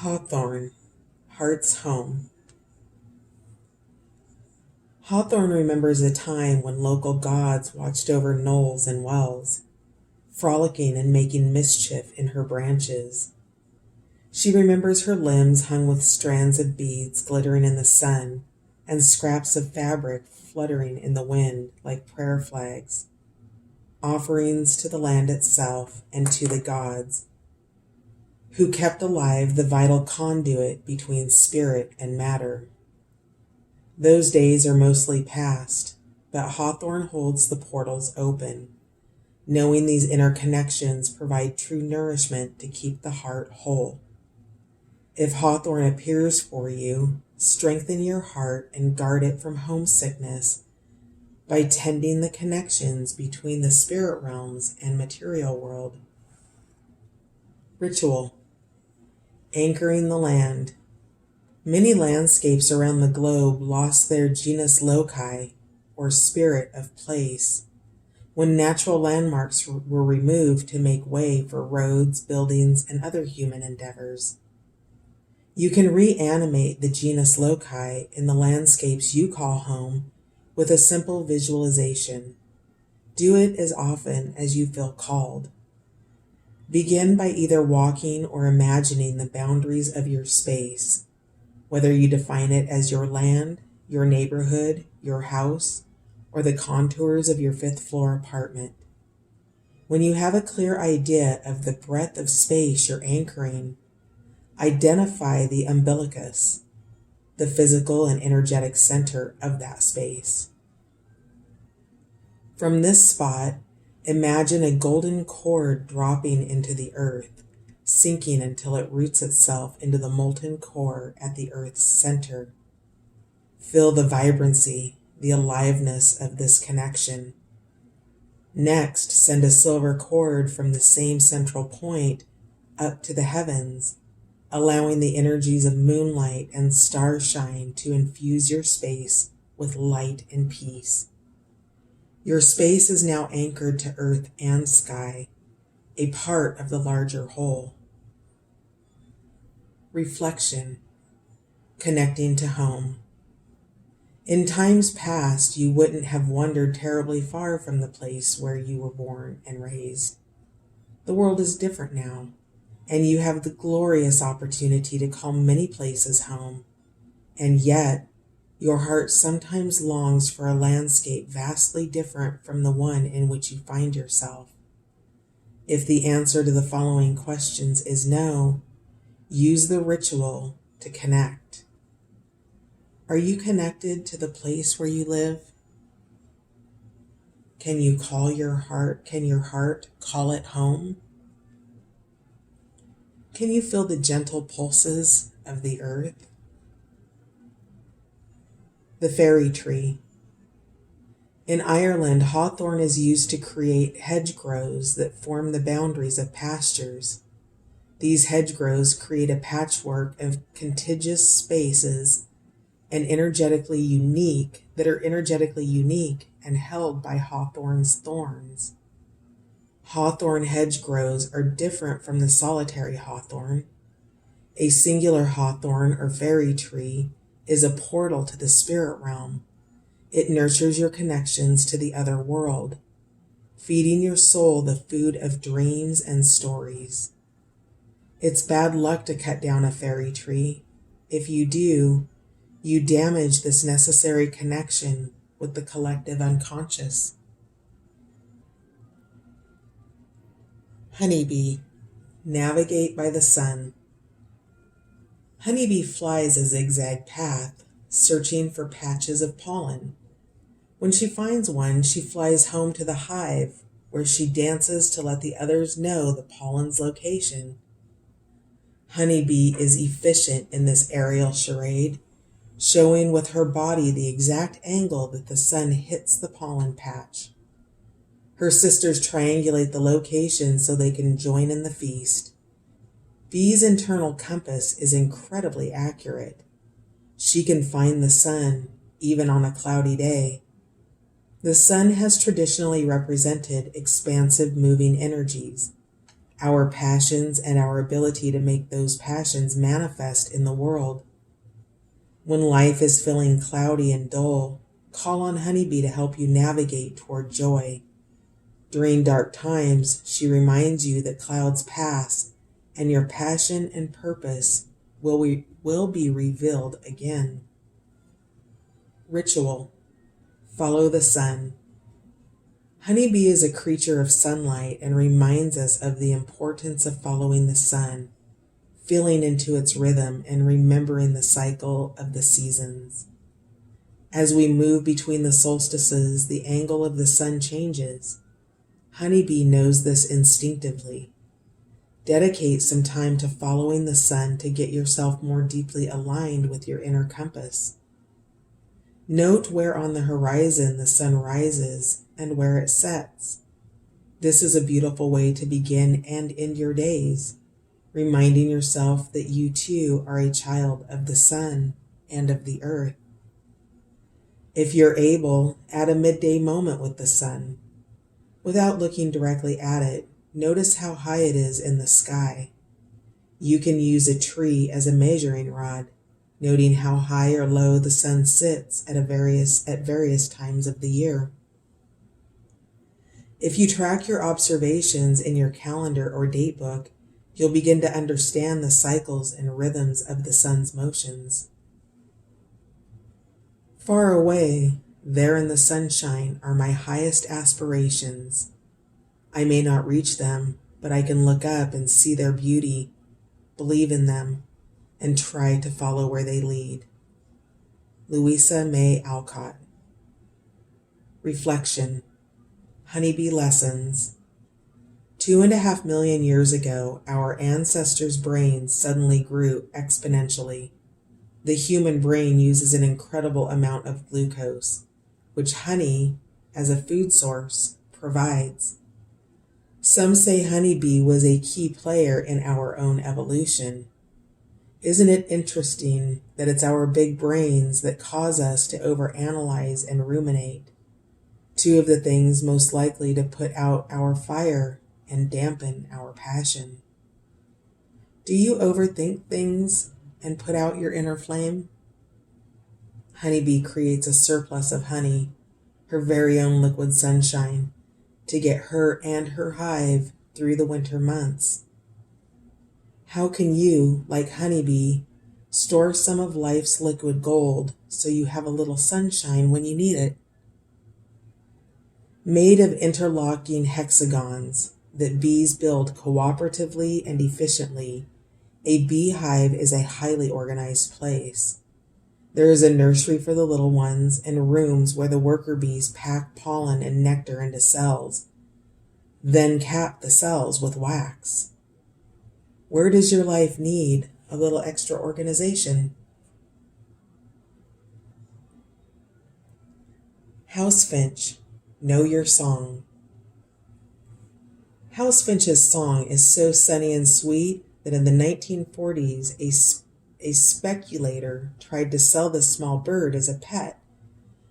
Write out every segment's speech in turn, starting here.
Hawthorn, Heart's Home. Hawthorn remembers a time when local gods watched over knolls and wells, frolicking and making mischief in her branches. She remembers her limbs hung with strands of beads glittering in the sun and scraps of fabric fluttering in the wind like prayer flags, offerings to the land itself and to the gods, who kept alive the vital conduit between spirit and matter. Those days are mostly past, but Hawthorn holds the portals open, knowing these interconnections provide true nourishment to keep the heart whole. If Hawthorn appears for you, strengthen your heart and guard it from homesickness by tending the connections between the spirit realms and material world. Ritual. Anchoring the land. Many landscapes around the globe lost their genus loci, or spirit of place, when natural landmarks were removed to make way for roads, buildings, and other human endeavors. You can reanimate the genus loci in the landscapes you call home with a simple visualization. Do it as often as you feel called. Begin by either walking or imagining the boundaries of your space, whether you define it as your land, your neighborhood, your house, or the contours of your 5th floor apartment. When you have a clear idea of the breadth of space you're anchoring, identify the umbilicus, the physical and energetic center of that space. From this spot, imagine a golden cord dropping into the earth, sinking until it roots itself into the molten core at the earth's center. Feel the vibrancy, the aliveness of this connection. Next, send a silver cord from the same central point up to the heavens, allowing the energies of moonlight and starshine to infuse your space with light and peace. Your space is now anchored to earth and sky, a part of the larger whole. Reflection. Connecting to home. In times past, you wouldn't have wandered terribly far from the place where you were born and raised. The world is different now, and you have the glorious opportunity to call many places home. And yet, your heart sometimes longs for a landscape vastly different from the one in which you find yourself. If the answer to the following questions is no, use the ritual to connect. Are you connected to the place where you live? Can your heart call it home? Can you feel the gentle pulses of the earth? The fairy tree. In Ireland, hawthorn is used to create hedgerows that form the boundaries of pastures. These hedgerows create a patchwork of contiguous spaces that are energetically unique and held by hawthorn's thorns. Hawthorn hedgerows are different from the solitary hawthorn. A singular hawthorn or fairy tree is a portal to the spirit realm. It nurtures your connections to the other world, feeding your soul the food of dreams and stories. It's bad luck to cut down a fairy tree. If you do, you damage this necessary connection with the collective unconscious. Honeybee. Navigate by the sun. Honeybee flies a zigzag path, searching for patches of pollen. When she finds one, she flies home to the hive, where she dances to let the others know the pollen's location. Honeybee is efficient in this aerial charade, showing with her body the exact angle that the sun hits the pollen patch. Her sisters triangulate the location so they can join in the feast. Bee's internal compass is incredibly accurate. She can find the sun, even on a cloudy day. The sun has traditionally represented expansive moving energies, our passions and our ability to make those passions manifest in the world. When life is feeling cloudy and dull, call on Honeybee to help you navigate toward joy. During dark times, she reminds you that clouds pass and your passion and purpose will be revealed again. Ritual. Follow the sun. Honeybee is a creature of sunlight and reminds us of the importance of following the sun, feeling into its rhythm and remembering the cycle of the seasons. As we move between the solstices, the angle of the sun changes. Honeybee knows this instinctively. Dedicate some time to following the sun to get yourself more deeply aligned with your inner compass. Note where on the horizon the sun rises and where it sets. This is a beautiful way to begin and end your days, reminding yourself that you too are a child of the sun and of the earth. If you're able, add a midday moment with the sun. Without looking directly at it, notice how high it is in the sky. You can use a tree as a measuring rod, noting how high or low the sun sits at various times of the year. If you track your observations in your calendar or date book, you'll begin to understand the cycles and rhythms of the sun's motions. Far away, there in the sunshine, are my highest aspirations. I may not reach them, but I can look up and see their beauty, believe in them, and try to follow where they lead. Louisa May Alcott. Reflection. Honeybee lessons. 2.5 million years ago, our ancestors' brains suddenly grew exponentially. The human brain uses an incredible amount of glucose, which honey, as a food source, provides. Some say honeybee was a key player in our own evolution. Isn't it interesting that it's our big brains that cause us to overanalyze and ruminate, two of the things most likely to put out our fire and dampen our passion? Do you overthink things and put out your inner flame? Honeybee creates a surplus of honey, her very own liquid sunshine, to get her and her hive through the winter months. How can you, like honeybee, store some of life's liquid gold so you have a little sunshine when you need it? Made of interlocking hexagons that bees build cooperatively and efficiently, a beehive is a highly organized place. There is a nursery for the little ones and rooms where the worker bees pack pollen and nectar into cells, then cap the cells with wax. Where does your life need a little extra organization? House Finch, Know Your Song. House Finch's song is so sunny and sweet that in the 1940s, a speculator tried to sell this small bird as a pet,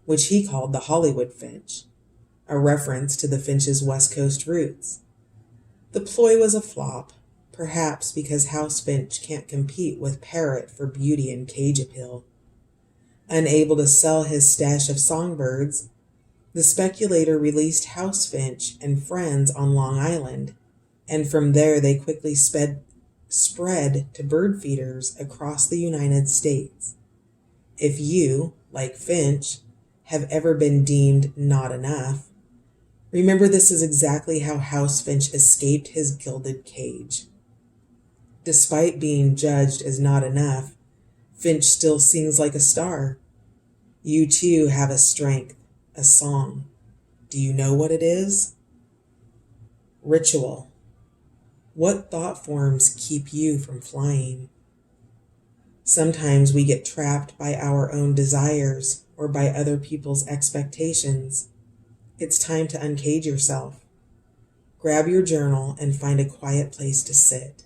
which he called the Hollywood finch, a reference to the finch's West Coast roots. The ploy was a flop, perhaps because house finch can't compete with parrot for beauty and cage appeal. Unable to sell his stash of songbirds, the speculator released house finch and friends on Long Island, and from there they quickly spread to bird feeders across the United States. If you, like Finch, have ever been deemed not enough, remember this is exactly how House Finch escaped his gilded cage. Despite being judged as not enough, Finch still sings like a star. You too have a strength, a song. Do you know what it is? Ritual. What thought forms keep you from flying? Sometimes we get trapped by our own desires or by other people's expectations. It's time to uncage yourself. Grab your journal and find a quiet place to sit.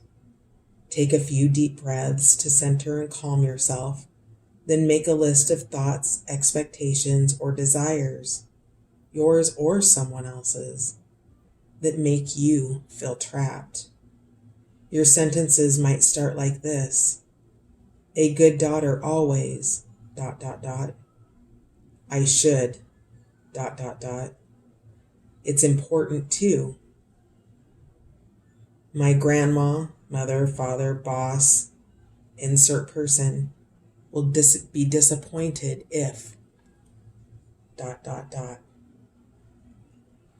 Take a few deep breaths to center and calm yourself. Then make a list of thoughts, expectations, or desires, yours or someone else's, that make you feel trapped. Your sentences might start like this: a good daughter always, ... I should, ... It's important too. My grandma, mother, father, boss, insert person, will be disappointed if ...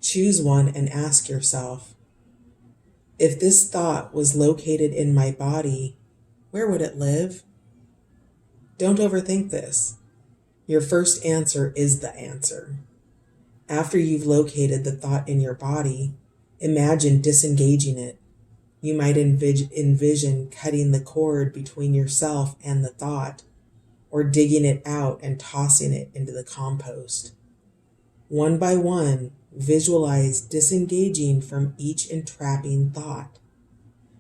Choose one and ask yourself, if this thought was located in my body, where would it live? Don't overthink this. Your first answer is the answer. After you've located the thought in your body, imagine disengaging it. You might envision cutting the cord between yourself and the thought, or digging it out and tossing it into the compost. One by one, visualize disengaging from each entrapping thought.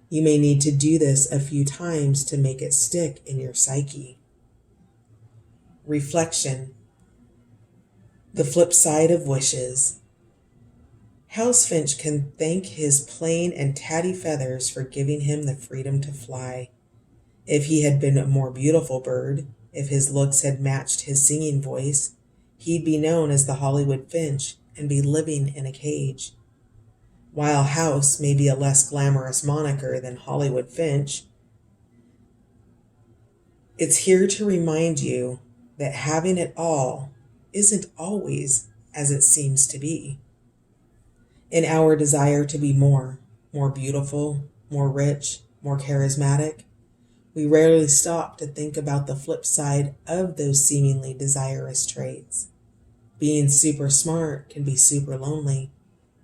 You may need to do this a few times to make it stick in your psyche. Reflection. The flip side of wishes. House Finch can thank his plain and tatty feathers for giving him the freedom to fly. If he had been a more beautiful bird, if his looks had matched his singing voice, he'd be known as the Hollywood Finch and be living in a cage. While House may be a less glamorous moniker than Hollywood Finch, it's here to remind you that having it all isn't always as it seems to be. In our desire to be more beautiful, more rich, more charismatic, we rarely stop to think about the flip side of those seemingly desirous traits. Being super smart can be super lonely.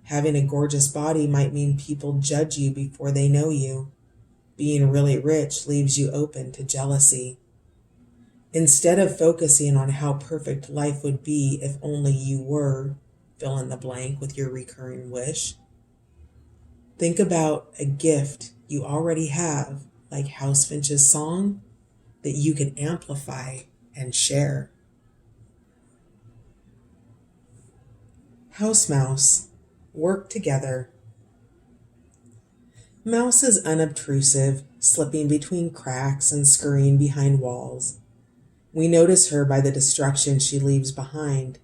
Having a gorgeous body might mean people judge you before they know you. Being really rich leaves you open to jealousy. Instead of focusing on how perfect life would be if only you were, fill in the blank with your recurring wish, think about a gift you already have, like House Finch's song, that you can amplify and share. House Mouse, work together. Mouse is unobtrusive, slipping between cracks and scurrying behind walls. We notice her by the destruction she leaves behind: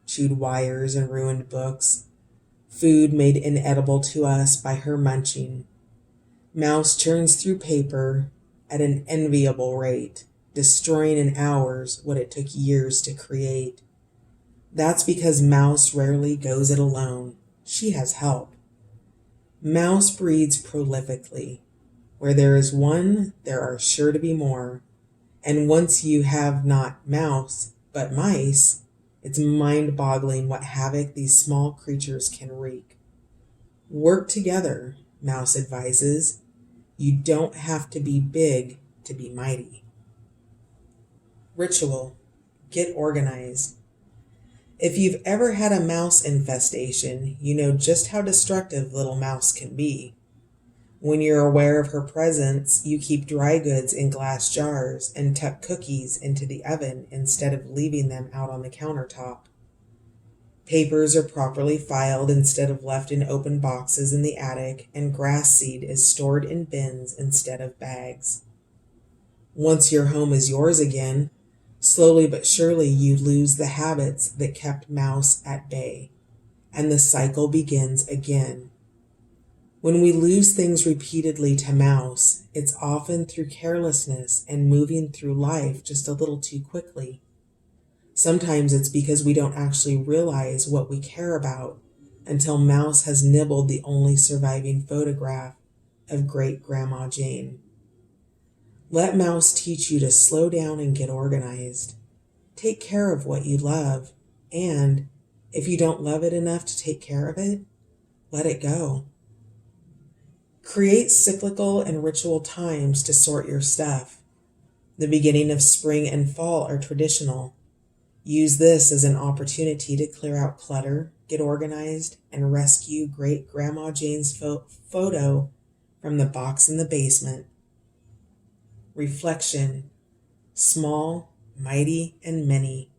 chewed wires and ruined books, food made inedible to us by her munching. Mouse churns through paper at an enviable rate, destroying in hours what it took years to create. That's because Mouse rarely goes it alone. She has help. Mouse breeds prolifically. Where there is one, there are sure to be more. And once you have not mouse, but mice, it's mind-boggling what havoc these small creatures can wreak. Work together, Mouse advises. You don't have to be big to be mighty. Ritual. Get organized. If you've ever had a mouse infestation, you know just how destructive little mouse can be. When you're aware of her presence, you keep dry goods in glass jars and tuck cookies into the oven instead of leaving them out on the countertop. Papers are properly filed instead of left in open boxes in the attic, and grass seed is stored in bins instead of bags. Once your home is yours again, slowly but surely you lose the habits that kept Mouse at bay, and the cycle begins again. When we lose things repeatedly to Mouse, it's often through carelessness and moving through life just a little too quickly. Sometimes it's because we don't actually realize what we care about until Mouse has nibbled the only surviving photograph of Great Grandma Jane. Let Mouse teach you to slow down and get organized. Take care of what you love, and if you don't love it enough to take care of it, let it go. Create cyclical and ritual times to sort your stuff. The beginning of spring and fall are traditional. Use this as an opportunity to clear out clutter, get organized, and rescue Great Grandma Jane's photo from the box in the basement. Reflection. Small, mighty, and many.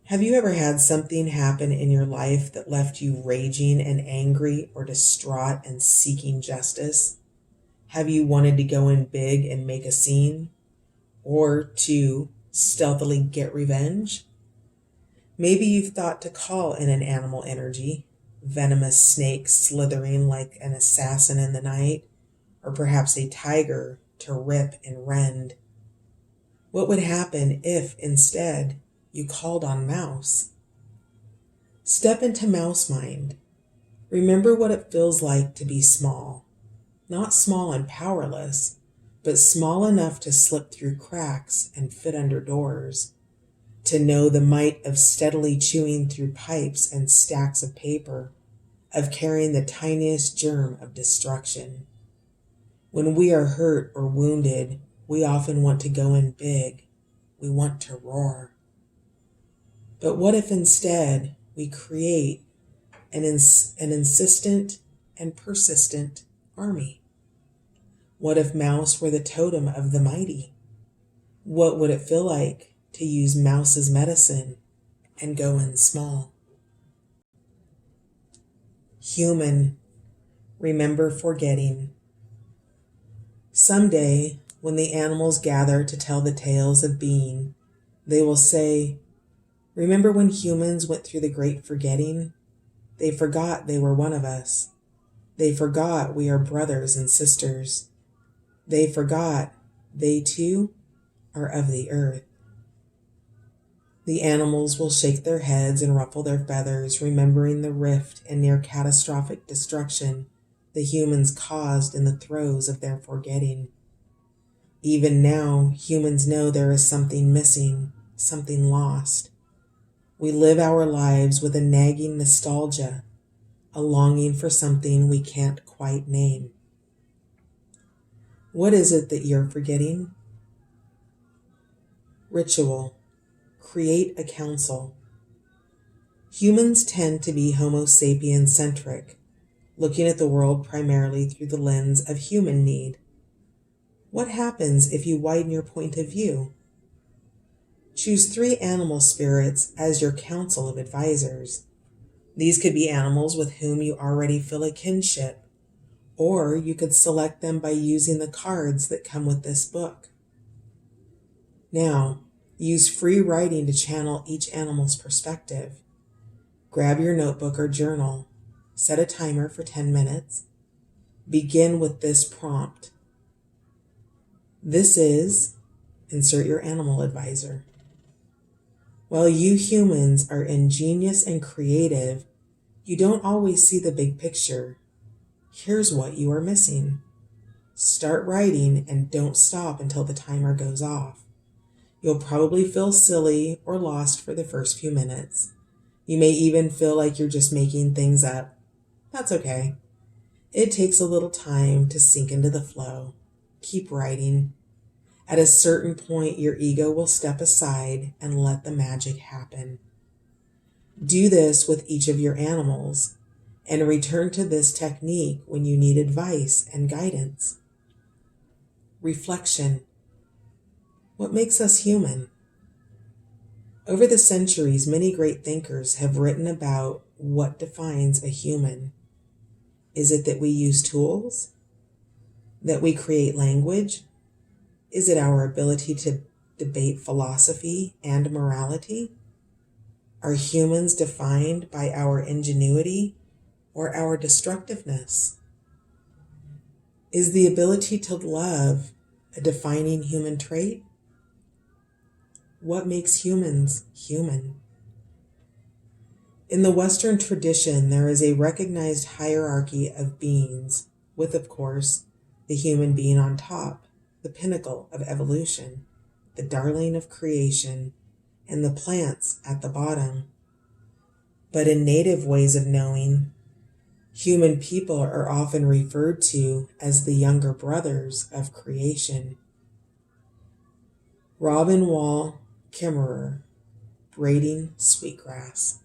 Have you ever had something happen in your life that left you raging and angry or distraught and seeking justice? Have you wanted to go in big and make a scene? Or to stealthily get revenge? Maybe you've thought to call in an animal energy, venomous snake slithering like an assassin in the night, or perhaps a tiger to rip and rend. What would happen if, instead, you called on Mouse? Step into Mouse Mind. Remember what it feels like to be small. Not small and powerless, but small enough to slip through cracks and fit under doors. To know the might of steadily chewing through pipes and stacks of paper, of carrying the tiniest germ of destruction. When we are hurt or wounded, we often want to go in big. We want to roar. But what if instead we create an insistent and persistent army? What if Mouse were the totem of the mighty? What would it feel like to use Mouse's medicine and go in small? Human, remember forgetting. Someday, when the animals gather to tell the tales of being, they will say, "Remember when humans went through the great forgetting? They forgot they were one of us. They forgot we are brothers and sisters. They forgot they too are of the earth." The animals will shake their heads and ruffle their feathers, remembering the rift and near catastrophic destruction the humans caused in the throes of their forgetting. Even now, humans know there is something missing, something lost. We live our lives with a nagging nostalgia, a longing for something we can't quite name. What is it that you're forgetting? Ritual. Create a council. Humans tend to be Homo sapien centric, looking at the world primarily through the lens of human need. What happens if you widen your point of view? Choose 3 animal spirits as your council of advisors. These could be animals with whom you already feel a kinship, or you could select them by using the cards that come with this book. Now, use free writing to channel each animal's perspective. Grab your notebook or journal. Set a timer for 10 minutes. Begin with this prompt. This is, insert your animal advisor. While you humans are ingenious and creative, you don't always see the big picture. Here's what you are missing. Start writing and don't stop until the timer goes off. You'll probably feel silly or lost for the first few minutes. You may even feel like you're just making things up. That's okay. It takes a little time to sink into the flow. Keep writing. At a certain point, your ego will step aside and let the magic happen. Do this with each of your animals and return to this technique when you need advice and guidance. Reflection. What makes us human? Over the centuries, many great thinkers have written about what defines a human. Is it that we use tools? That we create language? Is it our ability to debate philosophy and morality? Are humans defined by our ingenuity or our destructiveness? Is the ability to love a defining human trait? What makes humans human? In the Western tradition, there is a recognized hierarchy of beings, with, of course, the human being on top, the pinnacle of evolution, the darling of creation, and the plants at the bottom. But in native ways of knowing, human people are often referred to as the younger brothers of creation. Robin Wall Kimmerer, Braiding Sweetgrass.